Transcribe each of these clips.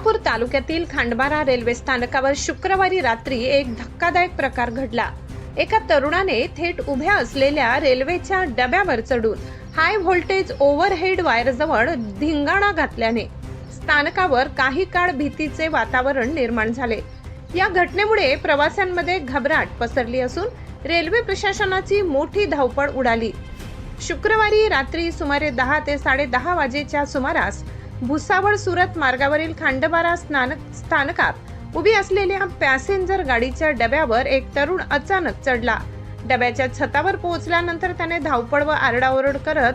सोलापूर तालुक्यातील खांडबारा रेल्वे स्थानकावर शुक्रवारी रात्री एक धक्कादायक प्रकार घडला। एका तरुणाने थेट उभ्या असलेल्या रेल्वेच्या डब्यावर चढून हाय व्होल्टेज ओव्हरहेड वायरजवळ धिंगाणा घातल्याने स्थानकावर काही काळ भीतीचे वातावरण निर्माण झाले। या घटनेमुळे प्रवाशांमध्ये घबराट पसरली असून रेल्वे प्रशासनाची मोठी धावपळ उडाली। शुक्रवारी रात्री सुमारे 10 ते 10:30 वाजेच्या सुमारास भुसावळ सुरत मार्गावरील खांडबारा स्थानकात उभी असलेल्या पॅसेंजर गाडीच्या डब्यावर एक तरुण अचानक चढला। डब्याच्या छतावर पोहोचल्यानंतर त्याने धावपळ व आरडाओरड करत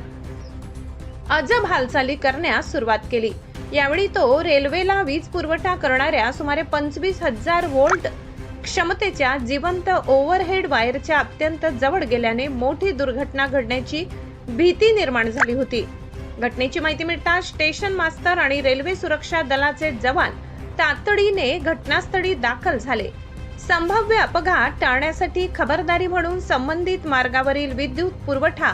अजब हालचाली करण्यास सुरुवात केली। यावेळी तो रेल्वेला वीज पुरवठा करणाऱ्या सुमारे 25,000 व्होल्ट क्षमतेच्या जिवंत ओव्हरहेड वायरच्या अत्यंत जवळ गेल्याने मोठी दुर्घटना घडण्याची भीती निर्माण झाली होती। घटनेची माहिती मिळताच स्टेशन मास्तर आणि रेल्वे सुरक्षा दलाचे जवान तातडीने घटनास्थळी दाखल झाले। संभाव्य अपघात टाळण्यासाठी खबरदारी म्हणून संबंधित मार्गावरील विद्युत पुरवठा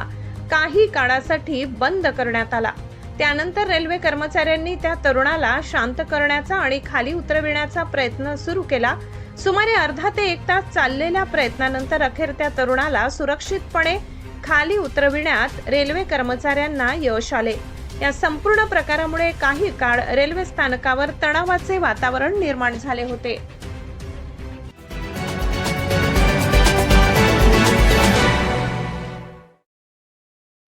काही काळासाठी बंद करण्यात आला। त्यानंतर रेल्वे कर्मचाऱ्यांनी त्या तरुणाला शांत करण्याचा आणि खाली उतरविण्याचा प्रयत्न सुरू केला। सुमारे अर्धा ते 1 तास चाललेल्या प्रयत्नानंतर अखेर त्या तरुणाला सुरक्षितपणे खाली उतरविण्यात रेल्वे कर्मचाऱ्यांना यश आले। या संपूर्ण प्रकारामुळे काही काळ रेल्वे स्थानकावर तणावाचे वातावरण निर्माण झाले होते।